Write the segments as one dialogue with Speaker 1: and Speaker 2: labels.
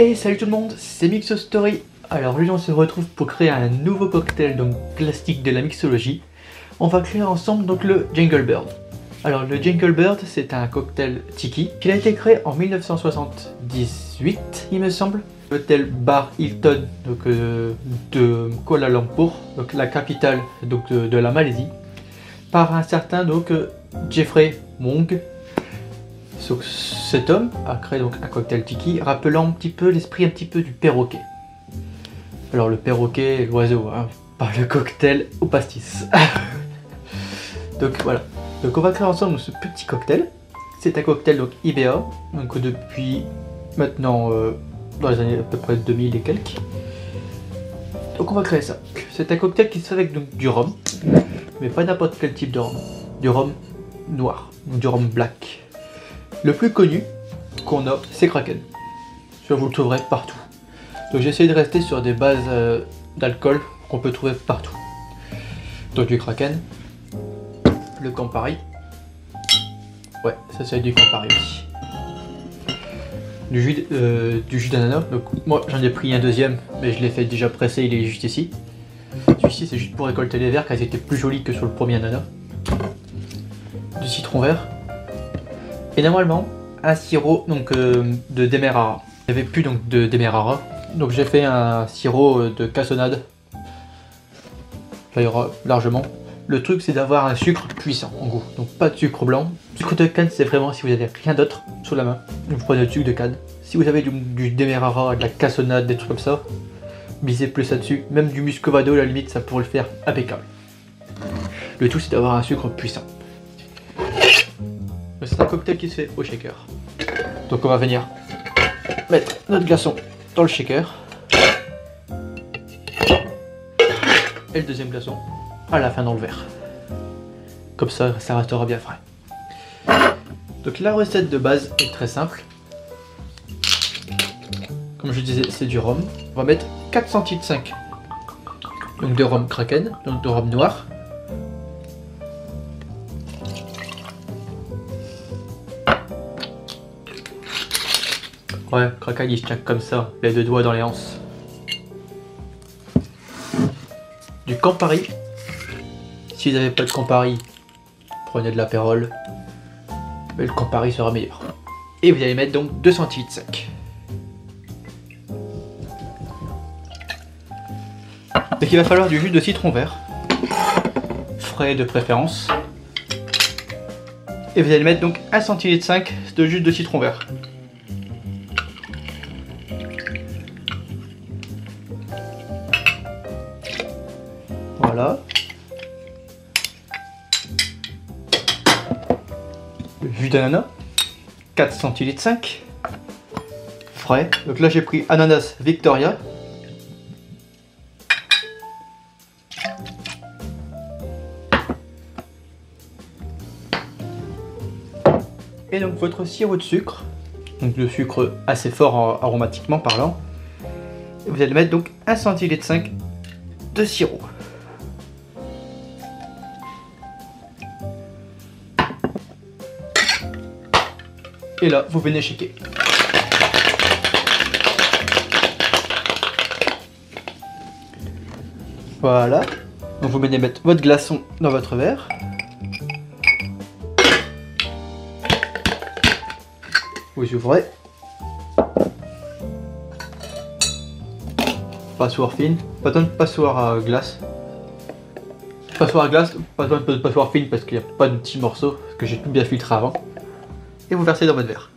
Speaker 1: Et salut tout le monde, c'est Mixo Story. Alors aujourd'hui on se retrouve pour créer un nouveau cocktail donc classique de la mixologie. On va créer ensemble donc le Jungle Bird. Alors le Jungle Bird c'est un cocktail tiki qui a été créé en 1978 il me semble. L'hôtel Bar Hilton donc, de Kuala Lumpur, donc la capitale donc, de la Malaisie, par un certain donc, Jeffrey Wong. Cet homme a créé donc un cocktail tiki rappelant un petit peu l'esprit un petit peu du perroquet. Alors le perroquet, l'oiseau, hein, pas le cocktail au pastis. Donc voilà. Donc on va créer ensemble ce petit cocktail. C'est un cocktail donc IBA, donc depuis maintenant dans les années à peu près 2000 et quelques. Donc on va créer ça. C'est un cocktail qui se fait avec donc, du rhum, mais pas n'importe quel type de rhum. Du rhum noir, du rhum black. Le plus connu qu'on a, c'est Kraken. Ça vous le trouverez partout. Donc j'ai essayé de rester sur des bases d'alcool qu'on peut trouver partout. Donc du Kraken, le Campari. Ouais, ça c'est du Campari aussi. Du jus d'ananas. Donc moi j'en ai pris un deuxième, mais je l'ai fait déjà pressé, il est juste ici. Celui-ci c'est juste pour récolter les verres, car ils étaient plus jolis que sur le premier ananas. Du citron vert. Et normalement, un sirop donc, de Demerara. Il n'y avait plus donc, de Demerara, donc j'ai fait un sirop de cassonade. Ça ira largement. Le truc c'est d'avoir un sucre puissant en gros, donc pas de sucre blanc. Le sucre de canne c'est vraiment si vous avez rien d'autre sous la main, vous prenez le sucre de canne. Si vous avez du Demerara, de la cassonade, des trucs comme ça, misez plus là-dessus. Même du muscovado à la limite ça pourrait le faire impeccable. Le tout c'est d'avoir un sucre puissant. C'est un cocktail qui se fait au shaker. Donc on va venir mettre notre glaçon dans le shaker. Et le deuxième glaçon à la fin dans le verre. Comme ça, ça restera bien frais. Donc la recette de base est très simple. Comme je disais, c'est du rhum. On va mettre 4 centilitres 5. Donc de rhum Kraken, donc de rhum noir. Ouais, Kraken il se tient comme ça, les deux doigts dans les anses. Du Campari. Si vous n'avez pas de Campari, prenez de l'apérole. Mais le Campari sera meilleur. Et vous allez mettre donc 2 centilitres 5. Donc il va falloir du jus de citron vert. Frais de préférence. Et vous allez mettre donc 1 centilitre 5 de jus de citron vert. Voilà. Le jus d'ananas, 4 centilitres 5. Frais. Donc là j'ai pris ananas Victoria. Et donc votre sirop de sucre. Donc le sucre assez fort aromatiquement parlant. Et vous allez mettre donc 1 centilitre 5 de sirop. Et là, vous venez shaker. Voilà. Donc vous venez mettre votre glaçon dans votre verre. Vous ouvrez. Passoire fine. Pas besoin de passoire à glace. Passoire à glace, pas besoin de passoire fine parce qu'il n'y a pas de petits morceaux, parce que j'ai tout bien filtré avant. Et vous versez dans votre verre.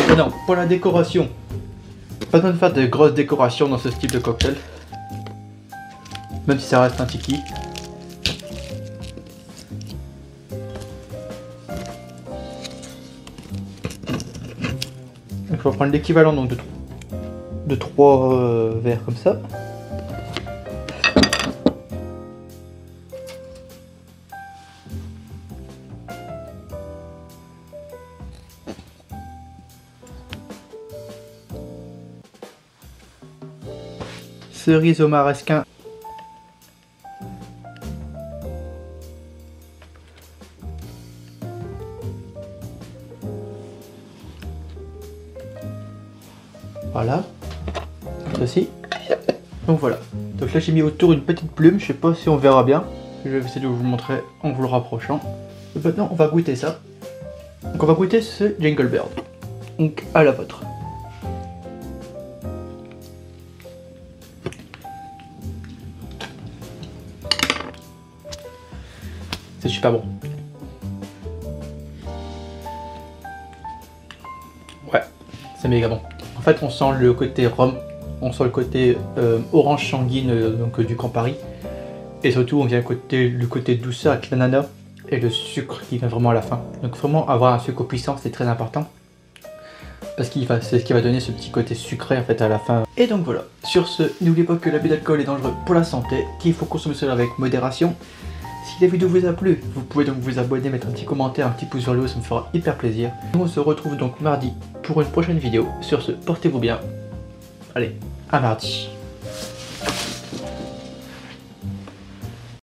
Speaker 1: Maintenant, pour la décoration, pas besoin de faire de grosses décorations dans ce style de cocktail. Même si ça reste un tiki. Donc, on va prendre l'équivalent donc de 3 verres comme ça. Cerise au maresquin. Voilà. Ceci. Donc voilà. Donc là j'ai mis autour une petite plume, je sais pas si on verra bien. Je vais essayer de vous le montrer en vous le rapprochant. Et maintenant on va goûter ça. Donc on va goûter ce Jingle Bird. Donc à la vôtre. C'est super bon. Ouais, c'est méga bon. En fait on sent le côté rhum, on sent le côté orange sanguine donc du Campari. Et surtout on vient le côté douceur avec l'ananas et le sucre qui vient vraiment à la fin. Donc vraiment avoir un sucre puissant c'est très important. Parce que c'est ce qui va donner ce petit côté sucré en fait à la fin. Et donc voilà. Sur ce, n'oubliez pas que l'abus d'alcool est dangereux pour la santé, qu'il faut consommer cela avec modération. Si la vidéo vous a plu, vous pouvez donc vous abonner, mettre un petit commentaire, un petit pouce vers le haut, ça me fera hyper plaisir. Nous on se retrouve donc mardi pour une prochaine vidéo. Sur ce, portez-vous bien. Allez, à mardi.